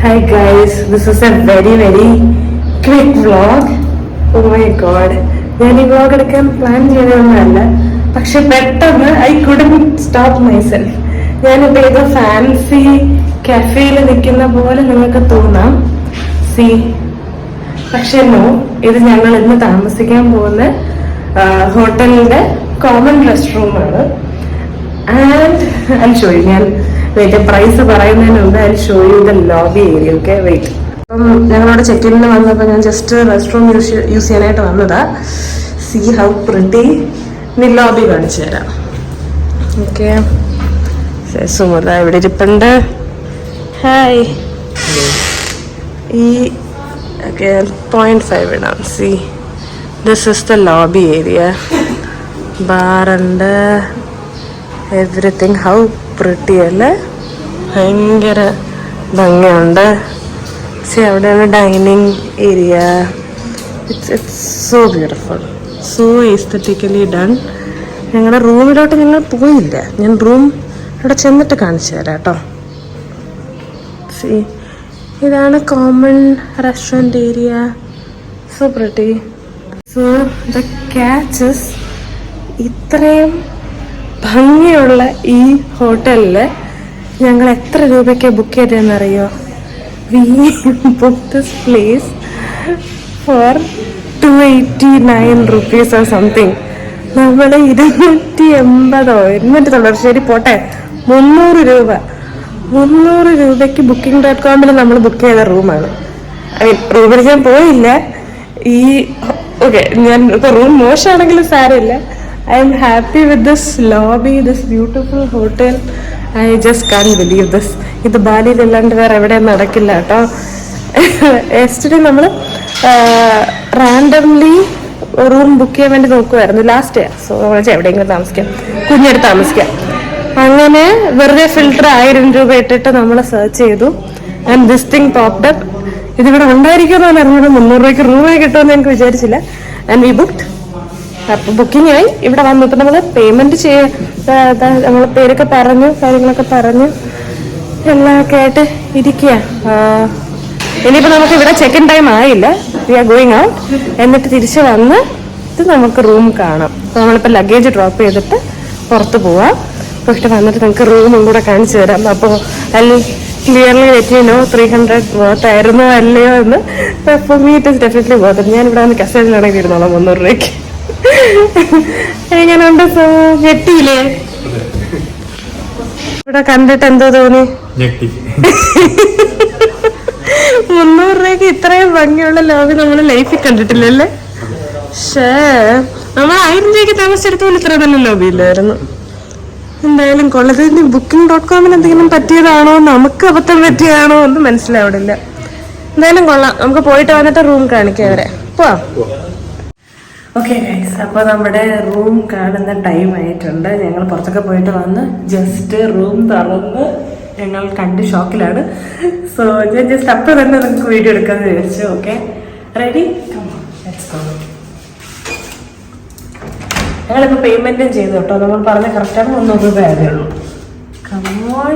Hi guys, this is a very quick vlog. Oh my god, ഞാൻ ഈ vlog എടുക്കാൻ plan ചെയ്തതൊന്നുമല്ല, പക്ഷെ പെട്ടെന്ന് ഐ കുഡന്റ് സ്റ്റോപ്പ് മൈസെൽഫ്. ഞാനിപ്പോ ഏതോ ഫാൻസി കഫേയിൽ നിൽക്കുന്ന പോലെ നിങ്ങൾക്ക് തോന്നാം. സി, പക്ഷെ നോ, ഇത് ഞങ്ങൾ ഇന്ന് താമസിക്കാൻ പോകുന്ന ഹോട്ടലിന്റെ കോമൺ റെസ്റ്റ് റൂമാണ്. And I show you. ഞാൻ വെയിറ്റ്, പ്രൈസ് പറയുന്നതിന് മുമ്പ് I show you the lobby area. Okay, wait. അപ്പം ഞങ്ങളവിടെ ചെക്കിന് വന്നപ്പോൾ ഞാൻ ജസ്റ്റ് റെസ്റ്റ് റൂം യൂസ് ചെയ്യാനായിട്ട് വന്നതാ. See how pretty. നീ ലോബി കാണിച്ചു തരാം. ഓക്കെ, സുമത ഇവിടെ ഇരിപ്പുണ്ട്. ഹായ്. ഈ ഓക്കെ 0.5 ഇടാം. See, this is the lobby area. ബാറുണ്ട്, എവറിത്തിങ്. ഹൗ പ്രിട്ടി അല്ലേ, ഭയങ്കര ഭംഗിയുണ്ട്. പക്ഷേ അവിടെയാണ് dining area. It's so beautiful, so aesthetically done. ഞങ്ങളുടെ റൂമിലോട്ട് ഞങ്ങൾ പോയില്ല. ഞാൻ റൂം അവിടെ ചെന്നിട്ട് കാണിച്ചു തരാം കേട്ടോ. സി, ഇതാണ് common restaurant area. So pretty. So the catches, ഇത്രയും ഭംഗിയുള്ള ഈ ഹോട്ടലിൽ ഞങ്ങൾ എത്ര രൂപയ്ക്ക് ബുക്ക് ചെയ്തതെന്നറിയോ? We book this place for 289 rupees or something. നമ്മൾ 280 ശരി പോട്ടെ, 300 രൂപ. 300 രൂപയ്ക്ക് booking.com നമ്മൾ ബുക്ക് ചെയ്ത റൂമാണ്. ഐ മീൻ, റൂമിൽ ഞാൻ പോയില്ല. ഈ ഓക്കെ, ഞാൻ ഇപ്പോൾ റൂം മോശമാണെങ്കിലും സാരമില്ല. I am happy with this lobby, this beautiful hotel. I just can't believe this. ഇത് ബാലിയിലല്ലാണ്ട് വേറെ എവിടെ നടക്കില്ല കേട്ടോ. യെസ്റ്റർഡേ നമ്മൾ റാൻഡംലി റൂം ബുക്ക് ചെയ്യാൻ വേണ്ടി നോക്കുമായിരുന്നു ലാസ്റ്റ് ഇയർ. സോ നമ്മൾ എവിടെയെങ്കിലും താമസിക്കാം, കുഞ്ഞെടുത്ത് താമസിക്കാം. അങ്ങനെ വെറുതെ ഫിൽറ്റർ 1000 രൂപ ഇട്ടിട്ട് നമ്മൾ സെർച്ച് ചെയ്തു. And this thing popped up. ഇതിവിടെ ഉണ്ടായിരിക്കുമെന്ന് അറിഞ്ഞത് 300 രൂപയ്ക്ക് റൂമായി കിട്ടുമെന്ന് ഞങ്ങൾക്ക് വിചാരിച്ചില്ല. And we booked. അപ്പൊ ബുക്കിംഗ് ആയി. ഇവിടെ വന്നു. ഇപ്പൊ നമ്മള് പേയ്മെന്റ് നമ്മള് പേരൊക്കെ പറഞ്ഞു, കാര്യങ്ങളൊക്കെ പറഞ്ഞു, എല്ലാം ഒക്കെ ആയിട്ട് ഇരിക്കുക. ഇനിയിപ്പോ നമുക്ക് ഇവിടെ ചെക്ക് ഇൻ ടൈം ആയില്ല. We are going out. എന്നിട്ട് തിരിച്ച് വന്ന് ഇത് നമുക്ക് റൂം കാണാം. അപ്പൊ നമ്മളിപ്പോ ലഗേജ് ഡ്രോപ്പ് ചെയ്തിട്ട് പുറത്ത് പോവാം. പോയിട്ട് വന്നിട്ട് നമുക്ക് റൂമും കൂടെ കാണിച്ചു തരാം. അപ്പോൾ ക്ലിയർലി ലെറ്റ് 300 വർത്ത് ആയിരുന്നോ അല്ലയോ എന്ന്. For me it is definitely worth. ഞാൻ ഇവിടെ വന്ന് കസേരയിലാണെങ്കിൽ ഇരുന്നോളാം 300 രൂപയ്ക്ക്. എങ്ങനെയുണ്ട്? ഞെട്ടിയില്ലേ? ഇവിടെ കണ്ടിട്ട് എന്തോ തോന്നി? 300 രൂപയ്ക്ക് ഇത്രയും ഭംഗിയുള്ള ലോബി നമ്മൾ ലൈഫിൽ കണ്ടിട്ടില്ലല്ലേ? പക്ഷേ നമ്മൾ 1000 രൂപയ്ക്ക് താമസിച്ചെടുത്തോളം ഇത്ര നല്ല ലോബി ഇല്ലായിരുന്നു. എന്തായാലും കൊള്ളത്. booking.com എന്തെങ്കിലും പറ്റിയതാണോ, നമുക്ക് അബദ്ധം പറ്റിയതാണോ ഒന്നും മനസ്സിലാവില്ല. എന്തായാലും കൊള്ളാം. നമുക്ക് പോയിട്ട് വന്നിട്ട് റൂം കാണിക്കാം. അവരെ പോവാം. ഓക്കെ ഗൈസ്, അപ്പോൾ നമ്മുടെ റൂം കാണുന്ന ടൈം ആയിട്ടുണ്ട്. ഞങ്ങൾ പുറത്തൊക്കെ പോയിട്ട് വന്ന് ജസ്റ്റ് റൂം തുറന്ന് ഞങ്ങൾ കണ്ട് ഷോക്കിലാണ്. സോ ഞാൻ ജസ്റ്റ് അപ്പോൾ തന്നെ നമുക്ക് വീഡിയോ എടുക്കാമെന്ന് വിചാരിച്ചു. Okay, ready? ഞങ്ങളിപ്പോൾ പേയ്മെൻറ്റും ചെയ്തു കേട്ടോ. നമ്മൾ പറഞ്ഞ കറക്റ്റാണ്. 300 രൂപ ആയതേ ഉള്ളൂ. കമോൺ.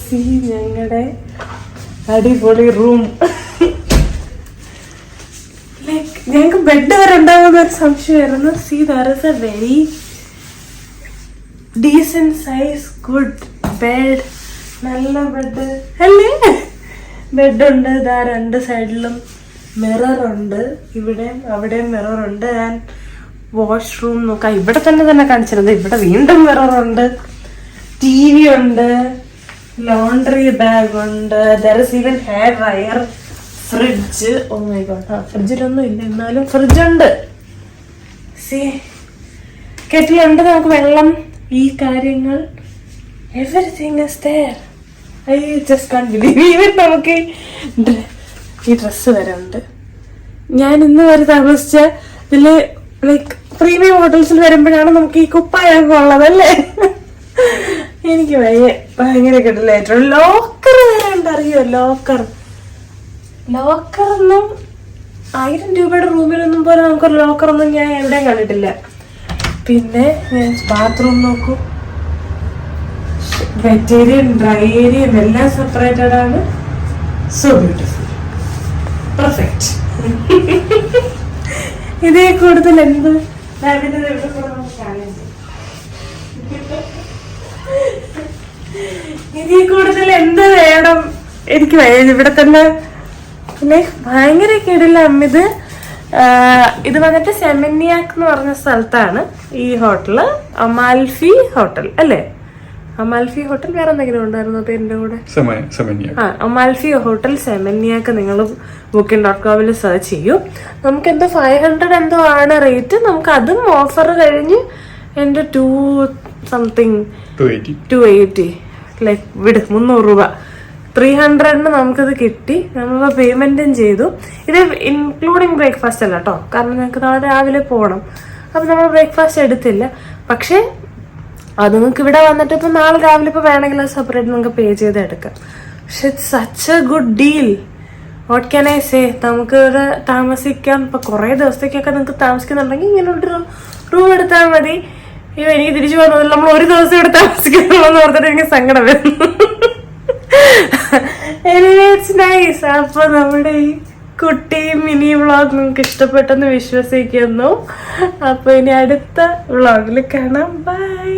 സി, ഞങ്ങളുടെ അടിപൊളി റൂം. ഞങ്ങൾക്ക് ബെഡ് വരെ ഉണ്ടാകുന്ന ഒരു സംശയമായിരുന്നു. See, there is a very decent size good bed. നല്ല ബെഡ് അല്ലേ? ബെഡുണ്ട്. ഇതാ 2 സൈഡിലും മിററുണ്ട്. ഇവിടെയും അവിടെയും മിററുണ്ട്. ആൻഡ് വാഷ്റൂം നോക്കാം. ഇവിടെ തന്നെ കാണിച്ചിരുന്നത്. ഇവിടെ വീണ്ടും മിററുണ്ട്. TV ഉണ്ട്. ലോണ്ടറി ബാഗ് ഉണ്ട്. There is even hair dryer. Fridge. Oh my God, ഫ്രിഡ്ജിലൊന്നും ഇല്ല, എന്നാലും ഫ്രിഡ്ജുണ്ട്. സി, കെറ്റിലുണ്ട്. നമുക്ക് വെള്ളം, ഈ കാര്യങ്ങൾ, everything is there. I just can't believe. Even നമുക്ക് ഈ ഡ്രസ്സ് വരെ ഉണ്ട്. ഞാൻ ഇന്ന് വരെ താമസിച്ച ഇതില് ലൈക്ക് പ്രീമിയം ഹോട്ടൽസിൽ വരുമ്പോഴാണ് നമുക്ക് ഈ കുപ്പായൊക്കെ ഉള്ളതല്ലേ. എനിക്ക് ഭയങ്കര കിട്ടില്ലായിട്ടുള്ള ലോക്കർ വരെ ഉണ്ട്. അറിയോ? ലോക്കറൊന്നും 1000 രൂപയുടെ റൂമിലൊന്നും പോലെ നമുക്കൊരു ലോക്കറൊന്നും ഞാൻ എവിടെയും കണ്ടിട്ടില്ല. പിന്നെ ബാത്റൂം നോക്കൂ. വെറ്റ് ഏരിയയും ഡ്രൈ ഏരിയയും എല്ലാം സെപ്പറേറ്റഡ് ആണ്. So beautiful, perfect. ഇതേ കൂടുതൽ എന്ത് ഇതിൽ കൂടുതൽ എന്ത് വേണം എനിക്ക്. ഇവിടെ തന്നെ ഭയങ്കര കിടില. ഇത് വന്നിട്ട് സെമിനിയാക്ക് എന്ന് പറഞ്ഞ സ്ഥലത്താണ് ഈ ഹോട്ടല്. അമാൽഫി ഹോട്ടൽ അല്ലേ? അമാൽഫി ഹോട്ടൽ വേറെ എന്തെങ്കിലും ഉണ്ടായിരുന്നു പേരിന്റെ കൂടെ? അമാൽഫി ഹോട്ടൽ സെമിനിയാക്ക് നിങ്ങൾ booking.com സെർച്ച് ചെയ്യും. നമുക്ക് എന്തോ 500 എന്തോ ആണ് റേറ്റ്. നമുക്ക് അതും ഓഫർ കഴിഞ്ഞ് എന്റെ 280 ലൈക്ക് വിട് 300 രൂപ 300 നമുക്കത് കിട്ടി. നമ്മൾ പേയ്മെന്റും ചെയ്തു. ഇത് ഇൻക്ലൂഡിങ് ബ്രേക്ക്ഫാസ്റ്റ് അല്ല കേട്ടോ, കാരണം ഞങ്ങൾക്ക് നാളെ രാവിലെ പോകണം. അപ്പൊ നമ്മൾ ബ്രേക്ക്ഫാസ്റ്റ് എടുത്തില്ല. പക്ഷെ അത് നിങ്ങൾക്ക് ഇവിടെ വന്നിട്ട് ഇപ്പൊ നാളെ രാവിലെ ഇപ്പൊ വേണമെങ്കിൽ സെപ്പറേറ്റ് നിങ്ങൾക്ക് പേ ചെയ്ത് എടുക്കാം. പക്ഷെ it's such A good deal. What can I say? നമുക്ക് ഇവിടെ താമസിക്കാം. ഇപ്പൊ കുറെ ദിവസത്തേക്കൊക്കെ നിങ്ങൾക്ക് താമസിക്കുന്നുണ്ടെങ്കിൽ ഇങ്ങനൊരു റൂം എടുത്താൽ മതി. എനിക്ക് തിരിച്ചു പോകുന്നത് നമ്മൾ ഒരു ദിവസം ഇവിടെ താമസിക്കണമെന്ന് പറഞ്ഞിട്ട് എനിക്ക് സങ്കടം വരുന്നു. It's nice. അപ്പൊ നമ്മുടെ ഈ കുട്ടി മിനി വ്ളോഗ് നിങ്ങൾക്ക് ഇഷ്ടപ്പെട്ടെന്ന് വിശ്വസിക്കുന്നു. അപ്പൊ ഇനി അടുത്ത വ്ളോഗിൽ കാണാം. ബൈ.